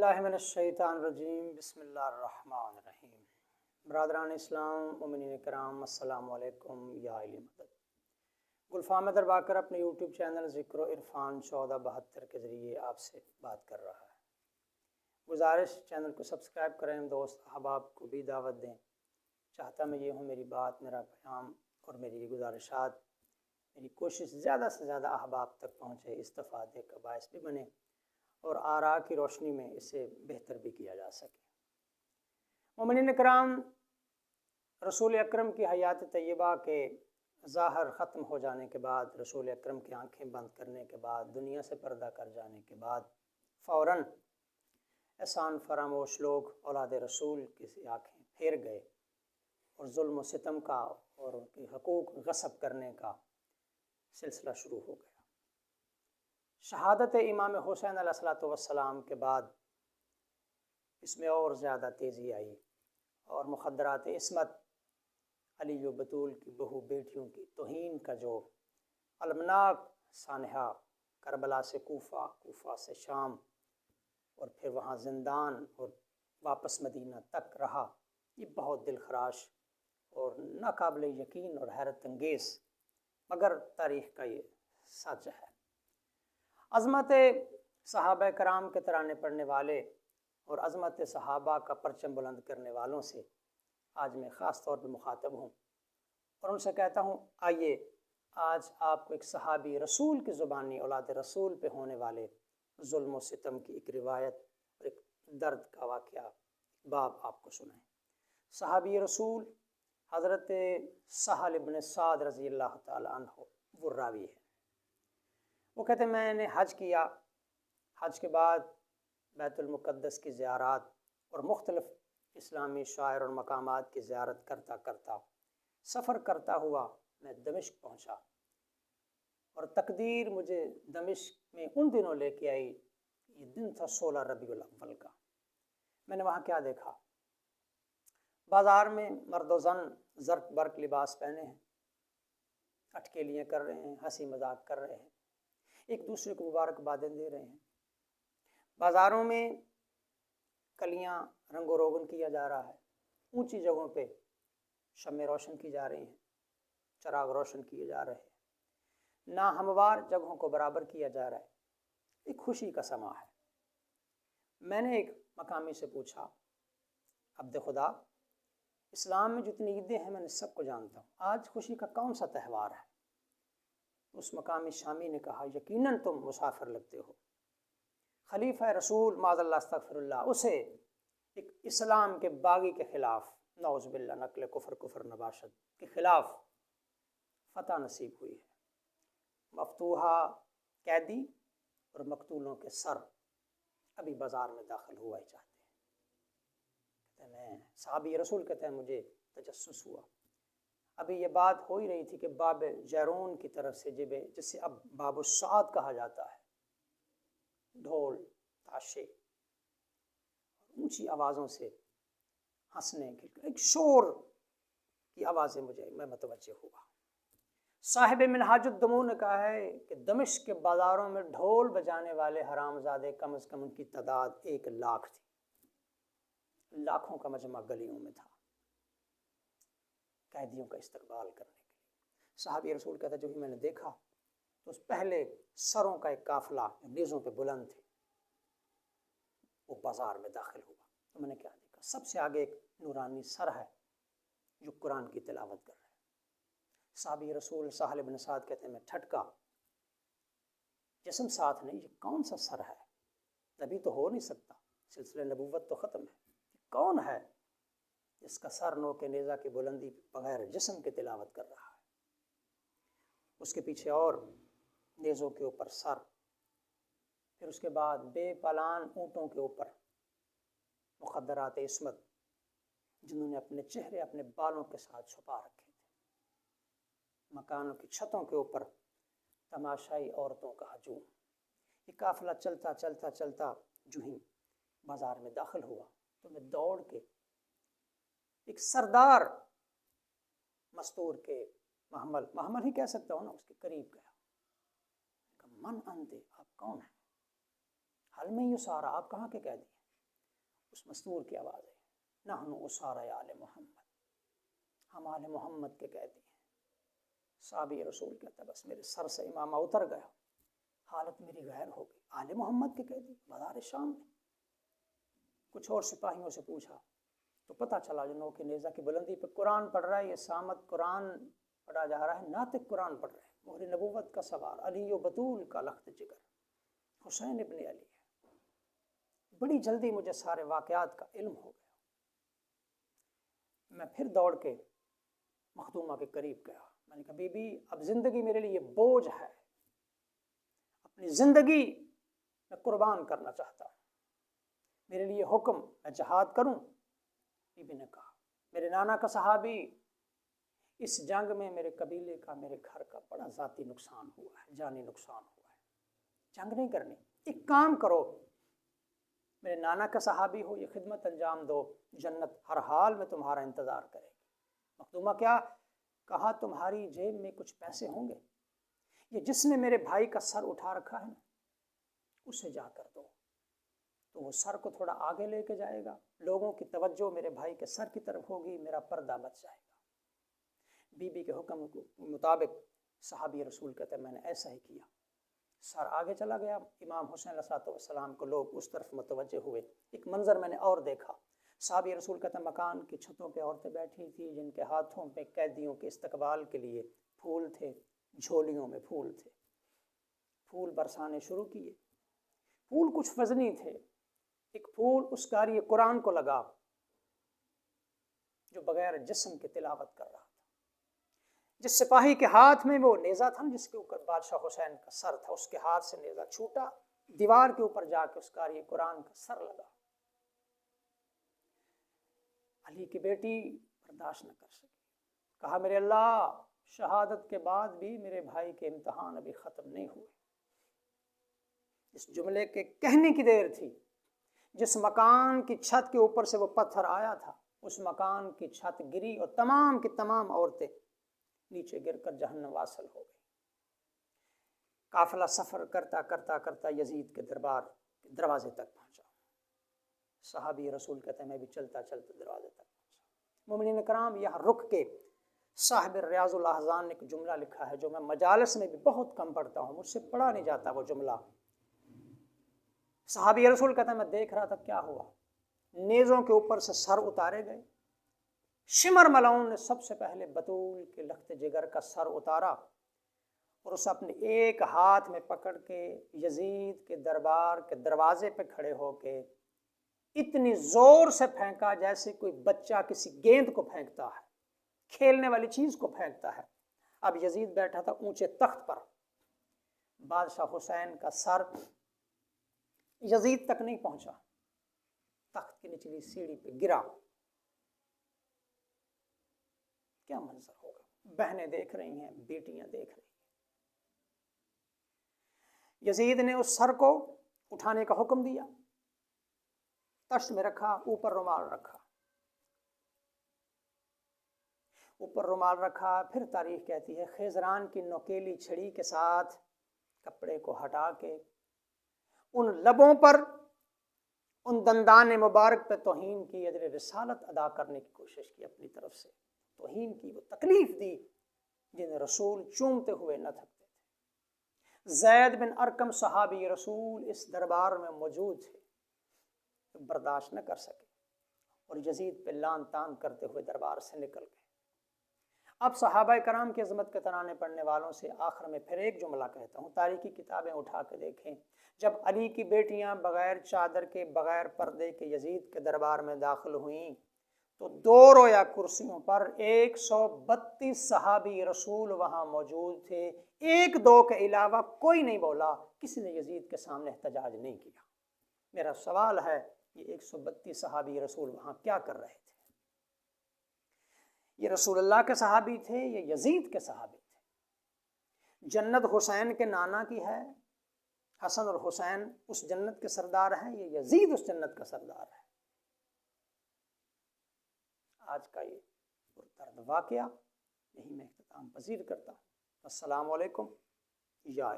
باللہ من الشیطان الرجیم بسم اللہ الرحمن الرحیم۔ برادران اسلام، مومنین کرام، السلام علیکم یا علی مدد۔ گلفام درباکر اپنے یوٹیوب چینل ذکر و عرفان 1472 کے ذریعے آپ سے بات کر رہا ہے۔ گزارش چینل کو سبسکرائب کریں، دوست احباب کو بھی دعوت دیں۔ چاہتا میں یہ ہوں میری بات، میرا پیغام اور میری گزارشات، میری کوشش زیادہ سے زیادہ احباب تک پہنچے، استفادے کا باعث بھی بنے اور آراء کی روشنی میں اسے بہتر بھی کیا جا سکے۔ مومنین کرام، رسول اکرم کی حیات طیبہ کے ظاہر ختم ہو جانے کے بعد، رسول اکرم کی آنکھیں بند کرنے کے بعد، دنیا سے پردہ کر جانے کے بعد فوراً احسان فراموش لوگ اولاد رسول کی آنکھیں پھیر گئے اور ظلم و ستم کا اور ان کی حقوق غصب کرنے کا سلسلہ شروع ہو گیا۔ شہادت امام حسین علیہ السلام کے بعد اس میں اور زیادہ تیزی آئی اور مخدرات عصمت، علی و بطول کی بہو بیٹیوں کی توہین کا جو المناک سانحہ کربلا سے کوفہ، کوفہ سے شام اور پھر وہاں زندان اور واپس مدینہ تک رہا، یہ بہت دل خراش اور ناقابل یقین اور حیرت انگیز مگر تاریخ کا یہ سچ ہے۔ عظمت صحابہ کرام کے ترانے پڑھنے والے اور عظمت صحابہ کا پرچم بلند کرنے والوں سے آج میں خاص طور پہ مخاطب ہوں اور ان سے کہتا ہوں، آئیے آج آپ کو ایک صحابی رسول کی زبانی اولاد رسول پہ ہونے والے ظلم و ستم کی ایک روایت اور ایک درد کا واقعہ باب آپ کو سنائیں۔ صحابی رسول حضرت سہل بن سعد رضی اللہ تعالیٰ عنہ وہ راوی ہے۔ وہ کہتے ہیں میں نے حج کیا، حج کے بعد بیت المقدس کی زیارات اور مختلف اسلامی شاعر اور مقامات کی زیارت کرتا کرتا سفر کرتا ہوا میں دمشق پہنچا اور تقدیر مجھے دمشق میں ان دنوں لے کے آئی۔ یہ دن تھا 16 ربیع الاول کا۔ میں نے وہاں کیا دیکھا؟ بازار میں مرد و زن زرق برق لباس پہنے ہیں، اٹکیلیاں کر رہے ہیں، ہنسی مذاق کر رہے ہیں، ایک دوسرے کو مبارکبادیں دے رہے ہیں۔ بازاروں میں کلیاں رنگ و روغن کیا جا رہا ہے، اونچی جگہوں پہ شمع روشن کی جا رہی ہیں، چراغ روشن کیے جا رہے ہیں، ناہموار جگہوں کو برابر کیا جا رہا ہے، ایک خوشی کا سما ہے۔ میں نے ایک مقامی سے پوچھا، عبد خدا، اسلام میں جتنی عیدیں ہیں میں نے سب کو جانتا ہوں، آج خوشی کا کون سا تہوار ہے؟ اس مقامی شامی نے کہا، یقیناً تم مسافر لگتے ہو، خلیفہ رسول معاذ اللہ استغفر اللہ اسے ایک اسلام کے باغی کے خلاف، نعوذ باللہ نقل کفر نباشت کے خلاف فتح نصیب ہوئی ہے۔ مفتوحہ قیدی اور مقتولوں کے سر ابھی بازار میں داخل ہوا ہی چاہتے ہیں۔ کہتے ہیں میں صحابی رسول کہتے ہیں مجھے تجسس ہوا، ابھی یہ بات ہو ہی رہی تھی کہ باب جیرون کی طرف سے جسے اب باب السعاد کہا جاتا ہے، ڈھول تاشے اونچی آوازوں سے ہنسنے کے ایک شور کی آوازیں میں متوجہ ہوا۔ صاحب منہاج الدموع نے کہا ہے کہ دمشق کے بازاروں میں ڈھول بجانے والے حرام زادے کم از کم ان کی تعداد 1 لاکھ تھی، لاکھوں کا مجمع گلیوں میں تھا قیدیوں کا استقبال کرنے کے لیے۔ صحابی رسول کہتا ہے جو ہی میں نے دیکھا تو اس پہلے سروں کا ایک قافلہ جو نیزوں پہ بلند تھے وہ بازار میں داخل ہوا۔ تو میں نے کیا دیکھا؟ سب سے آگے ایک نورانی سر ہے جو قرآن کی تلاوت کر رہا ہے۔ صحابی رسول سہل بن سعد کہتے ہیں میں ٹھٹکا، جسم ساتھ نہیں، یہ کون سا سر ہے؟ نبی تو ہو نہیں سکتا، سلسلہ نبوت تو ختم ہے، کون ہے جس کا سر نو کے نیزہ کی بلندی بغیر جسم کے تلاوت کر رہا ہے؟ اس کے پیچھے اور نیزوں کے اوپر سر، پھر اس کے بعد بے پالان اونٹوں کے اوپر مخدرات عصمت جنہوں نے اپنے چہرے اپنے بالوں کے ساتھ چھپا رکھے تھے، مکانوں کی چھتوں کے اوپر تماشائی عورتوں کا ہجوم۔ یہ قافلہ چلتا چلتا چلتا جو ہی بازار میں داخل ہوا تو میں دوڑ کے ایک سردار مستور کے محمل ہی کہہ سکتا ہوں نا، اس کے قریب گیا۔ من انت، آپ کون ہیں؟ حل میں یہ سارا، آپ کہاں کے قیدی ہیں؟ اس مستور کی آواز ہے، نحن اسارى آل محمد، ہم آل محمد کے قیدی ہیں۔ صحابی رسول کہتا ہے بس میرے سر سے امامہ اتر گیا، حالت میری غیر ہو گئی، آل محمد کے قیدی بازار شام میں۔ کچھ اور سپاہیوں سے پوچھا تو پتہ چلا جو نوک نیزہ کی بلندی پہ قرآن پڑھ رہا ہے، یہ سامت قرآن پڑھا جا رہا ہے، ناطق قرآن پڑھ رہے ہیں، مہر نبوت کا سوار، علی و بطول کا لخت جگر، حسین ابن علی ہے۔ بڑی جلدی مجھے سارے واقعات کا علم ہو گیا۔ میں پھر دوڑ کے مخدومہ کے قریب گیا، میں نے کہا بی بی اب زندگی میرے لیے بوجھ ہے، اپنی زندگی میں قربان کرنا چاہتا ہوں، میرے لیے حکم، میں جہاد کروں؟ بی بی نے کہا میرے نانا کا صحابی، اس جنگ میں میرے قبیلے کا، میرے گھر کا بڑا ذاتی نقصان ہوا ہے، جانی نقصان ہوا ہے، جنگ نہیں کرنی، ایک کام کرو، میرے نانا کا صحابی ہو، یہ خدمت انجام دو، جنت ہر حال میں تمہارا انتظار کرے گی۔ مخدومہ کیا کہا، تمہاری جیب میں کچھ پیسے ہوں گے، یہ جس نے میرے بھائی کا سر اٹھا رکھا ہے نا اسے جا کر دو، تو وہ سر کو تھوڑا آگے لے کے جائے گا، لوگوں کی توجہ میرے بھائی کے سر کی طرف ہوگی، میرا پردہ بچ جائے گا۔ بی بی کے حکم کے مطابق صحابی رسول کہتے ہیں میں نے ایسا ہی کیا، سر آگے چلا گیا، امام حسین علیہ السلام کو لوگ اس طرف متوجہ ہوئے۔ ایک منظر میں نے اور دیکھا، صحابی رسول کہتے ہیں مکان کی چھتوں پہ عورتیں بیٹھی تھیں جن کے ہاتھوں پہ قیدیوں کے استقبال کے لیے پھول تھے، جھولیوں میں پھول تھے، پھول برسانے شروع کیے۔ پھول کچھ وزنی تھے، ایک پھول اس قاری قرآن کو لگا جو بغیر جسم کے تلاوت کر رہا تھا، جس سپاہی کے ہاتھ میں وہ نیزہ تھا جس کے اوپر بادشاہ حسین کا سر تھا، اس کے ہاتھ سے نیزہ چھوٹا، دیوار کے اوپر جا کے اس قاری قرآن کا سر لگا۔ علی کی بیٹی برداشت نہ کر سکی، کہا میرے اللہ، شہادت کے بعد بھی میرے بھائی کے امتحان ابھی ختم نہیں ہوئے۔ اس جملے کے کہنے کی دیر تھی، جس مکان کی چھت کے اوپر سے وہ پتھر آیا تھا اس مکان کی چھت گری اور تمام کی تمام عورتیں نیچے گر کر جہنم واصل ہو گئی۔ قافلہ سفر کرتا کرتا کرتا یزید کے دربار کے دروازے تک پہنچا۔ صحابی رسول کہتے ہیں میں بھی چلتا چلتا دروازے تک پہنچا۔ مومنین کرام، یہاں رک کے صاحب ریاض الاحزان نے ایک جملہ لکھا ہے جو میں مجالس میں بھی بہت کم پڑھتا ہوں، مجھ سے پڑھا نہیں جاتا وہ جملہ۔ صحابی رسول کہتا ہے میں دیکھ رہا تھا کیا ہوا، نیزوں کے اوپر سے سر اتارے گئے، شمر ملعون نے سب سے پہلے بطول کے لخت جگر کا سر اتارا اور اسے اپنے ایک ہاتھ میں پکڑ کے یزید کے دربار کے دروازے پہ کھڑے ہو کے اتنی زور سے پھینکا جیسے کوئی بچہ کسی گیند کو پھینکتا ہے، کھیلنے والی چیز کو پھینکتا ہے۔ اب یزید بیٹھا تھا اونچے تخت پر، بادشاہ حسین کا سر یزید تک نہیں پہنچا، تخت کی نچلی سیڑھی پہ گرا۔ کیا منظر ہوگا، بہنیں دیکھ رہی ہیں، بیٹیاں دیکھ رہی ہیں۔ یزید نے اس سر کو اٹھانے کا حکم دیا، تشت میں رکھا، اوپر رومال رکھا، اوپر رومال رکھا۔ پھر تاریخ کہتی ہے خیزران کی نوکیلی چھڑی کے ساتھ کپڑے کو ہٹا کے ان لبوں پر، ان دندان مبارک پہ توہین کی، اجر رسالت ادا کرنے کی کوشش کی، اپنی طرف سے توہین کی، وہ تکلیف دی جنہیں رسول چومتے ہوئے نہ تھکتے تھے۔ زید بن ارقم صحابی رسول اس دربار میں موجود تھے، برداشت نہ کر سکے اور یزید پہ لان تان کرتے ہوئے دربار سے نکل گئے۔ اب صحابہ کرام کی عظمت کے ترانے پڑھنے والوں سے آخر میں پھر ایک جملہ کہتا ہوں، تاریخی کتابیں اٹھا کے دیکھیں، جب علی کی بیٹیاں بغیر چادر کے، بغیر پردے کے یزید کے دربار میں داخل ہوئیں تو 2 رویا کرسیوں پر 132 صحابی رسول وہاں موجود تھے، 1-2 کے علاوہ کوئی نہیں بولا، کسی نے یزید کے سامنے احتجاج نہیں کیا۔ میرا سوال ہے یہ 132 صحابی رسول وہاں کیا کر رہے تھے؟ یہ رسول اللہ کے صحابی تھے، یہ یزید کے صحابی تھے؟ جنت حسین کے نانا کی ہے، حسن اور حسین اس جنت کے سردار ہیں، یہ یزید اس جنت کا سردار ہے۔ آج کا یہ پردرد واقعہ یہی میں اختتام پذیر کرتا ہوں۔ السلام علیکم یا